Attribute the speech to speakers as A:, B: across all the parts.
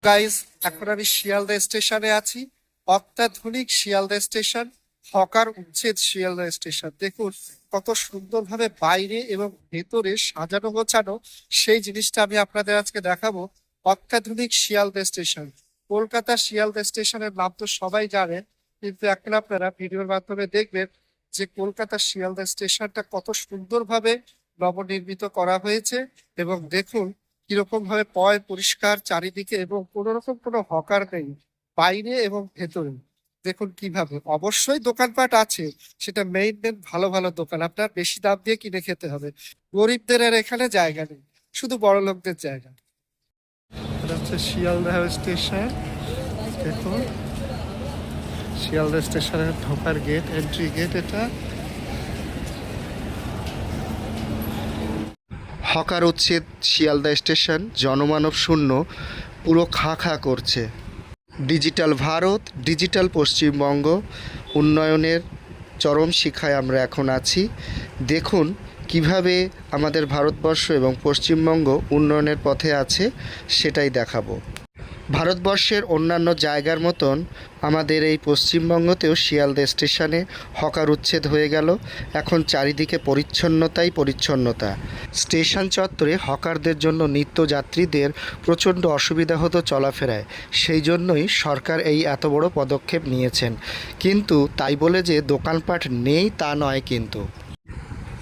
A: Guys, এখন আমি শিয়ালদা স্টেশনে আছি। অত্যাধুনিক শিয়ালদা স্টেশন, হকার উচ্ছেদ শিয়ালদা স্টেশন। দেখুন কত সুন্দরভাবে বাইরে এবং ভেতরে সাজানো গোছানো, সেই জিনিসটা আমি আপনাদের আজকে দেখাবো। অত্যাধুনিক শিয়ালদা স্টেশন, কলকাতা শিয়ালদা স্টেশনের নাম তো সবাই জানেন, কিন্তু এখন আপনারা ভিডিওর মাধ্যমে দেখবেন যে কলকাতা শিয়ালদা স্টেশনটা কত সুন্দরভাবে নবনির্মিত করা হয়েছে। এবং দেখুন কিরকম ভাবে পয় পরিষ্কার চারিদিকে, এবং কোনো রকম কোনো হকার নেই বাইরে এবং ভেতরে। দেখুন কিভাবে, অবশ্যই দোকানপাট আছে, সেটা মেইনটেইন ভালো ভালো দোকান, আপনার বেশি দাম দিয়ে কিনে খেতে হবে। গরিবদের আর এখানে জায়গা নেই, শুধু বড় লোকদের জায়গা। এটা হচ্ছে শিয়ালদা স্টেশন। দেখুন শিয়ালদা স্টেশনের ঢোকার গেট, এন্ট্রি গেট এটা। হকার উচ্ছেদ শিয়ালদা স্টেশন, জনমানব শূন্য, পুরো খাঁ খাঁ করছে। ডিজিটাল ভারত, ডিজিটাল পশ্চিমবঙ্গ, উন্নয়নের চরম শিখায় আমরা এখন আছি। দেখুন কিভাবে আমাদের ভারতবর্ষ এবং পশ্চিমবঙ্গ উন্নয়নের পথে আছে, সেটাই দেখাবো। ভারতবর্ষের অন্যান্য জায়গার মতন আমাদের এই পশ্চিমবঙ্গতেও শিয়ালদা স্টেশনে হকার উচ্ছেদ হয়ে গেল। এখন চারিদিকে পরিচ্ছন্নতাই পরিচ্ছন্নতা। স্টেশন চত্বরে হকারদের জন্য নিত্যযাত্রীদের প্রচণ্ড অসুবিধা হতো চলাফেরায়, সেই জন্যই সরকার এই এত বড় পদক্ষেপ নিয়েছেন। কিন্তু তাই বলে যে দোকানপাট নেই তা নয়। কিন্তু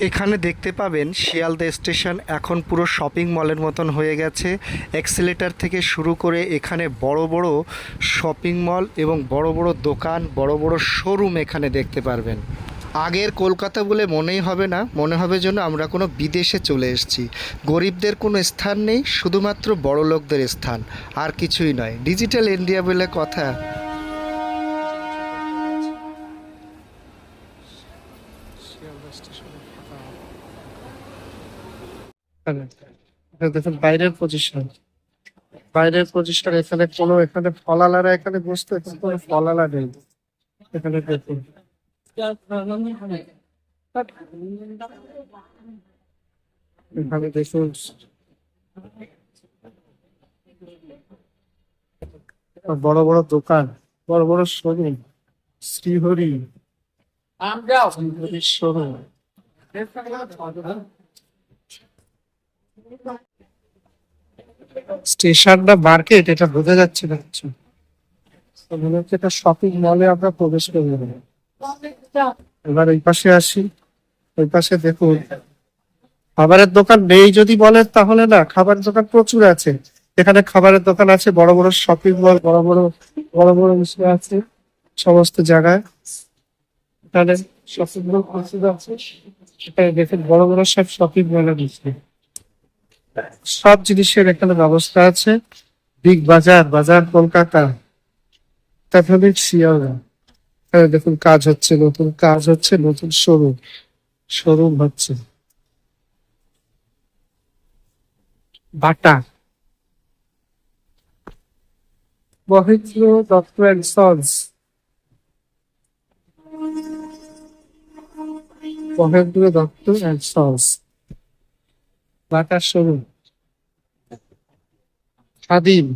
A: এখানে দেখতে পাবেন শিয়ালদা স্টেশন এখন পুরো শপিং মলের মতন হয়ে গেছে। এক্সেলেটার থেকে শুরু করে এখানে বড় বড় শপিং মল এবং বড় বড় দোকান, বড় বড় শোরুম এখানে দেখতে পারবেন। আগের কলকাতা বলে মনেই হবে না, মনে হবে যেন আমরা কোনো বিদেশে চলে এসেছি। গরিবদের কোনো স্থান নেই, শুধুমাত্র বড় লোকদের স্থান, আর কিছুই নয়। ডিজিটাল ইন্ডিয়া বলে কথা। দেখুন বাইরের পজিশন, বাইরের পজিশন। এখানে কোনো, এখানে ফলালারা এখানে বসতো, এখানে কোনো ফলালা নেই। এখানে দেখুন এখানে দেখুন বড় বড় দোকান, বড় বড় শোরুম। শ্রীহরি শোরুম। স্টেশন না মার্কেট এটা বোঝা যাচ্ছে না কিছু, মনে হচ্ছে এটা শপিং মলে আমরা প্রবেশ করে যাবো। এবার ওই পাশে আসি, ওই পাশে দেখুন খাবারের দোকান নেই যদি বলেন তাহলে না, খাবারের দোকান প্রচুর আছে। এখানে খাবারের দোকান আছে, বড় বড় শপিং মল, বড় বড় বড় বড় বিষয় আছে সমস্ত জায়গায়। এখানে শপিং মল প্রচুর আছে, এখানে দেখুন বড় বড় সব শপিং মলের বিষয়, সব জিনিসের এখানে ব্যবস্থা আছে। বিগ বাজার, বাজার কলকাতা, তারপরে শিয়ালদা। এখানে দেখুন কাজ হচ্ছে, নতুন কাজ হচ্ছে, নতুন শোরুম শোরুম হচ্ছে। Bata Mahendra Dutta and sons, Mahendra Dutta and sons বাটার শোরুম। খাদিম,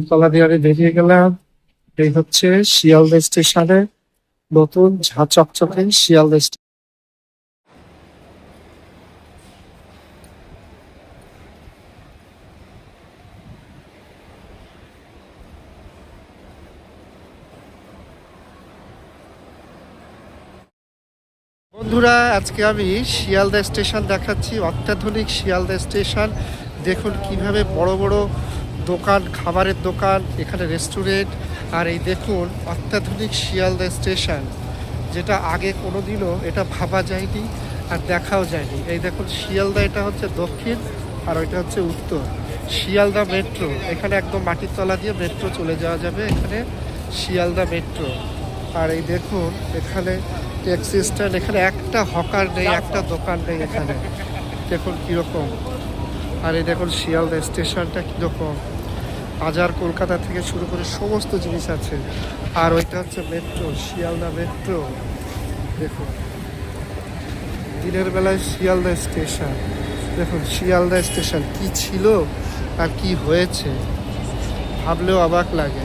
A: তলা দিয়ে আমি বেরিয়ে গেলাম। এই হচ্ছে শিয়ালদা স্টেশনে নতুন ঝা চকচকে শিয়ালদা স্টেশন। বন্ধুরা, আজকে আমি শিয়ালদা স্টেশন দেখাচ্ছি, অত্যাধুনিক শিয়ালদা স্টেশন। দেখুন কিভাবে বড় বড় দোকান, খাবারের দোকান, এখানে রেস্টুরেন্ট। আর এই দেখুন অত্যাধুনিক শিয়ালদা স্টেশন, যেটা আগে কোনোদিনও এটা ভাবা যায়নি আর দেখাও যায়নি। এই দেখুন শিয়ালদা, এটা হচ্ছে দক্ষিণ আর ওইটা হচ্ছে উত্তর। শিয়ালদা মেট্রো, এখানে একদম মাটির তলা দিয়ে মেট্রো চলে যাওয়া যাবে, এখানে শিয়ালদা মেট্রো। আর এই দেখুন এখানে ট্যাক্সি স্ট্যান্ড, এখানে একটা হকার নেই, একটা দোকান নেই এখানে। দেখুন কীরকম। আর এই দেখুন শিয়ালদা স্টেশনটা কীরকম, বাজার কলকাতা থেকে শুরু করে সমস্ত জিনিস আছে। আর ওইটা হচ্ছে মেট্রো, শিয়ালদা মেট্রো। দেখুন দিনের বেলায় শিয়ালদা স্টেশন, দেখুন শিয়ালদা স্টেশন কি ছিল আর কি হয়েছে ভাবলেও অবাক লাগে।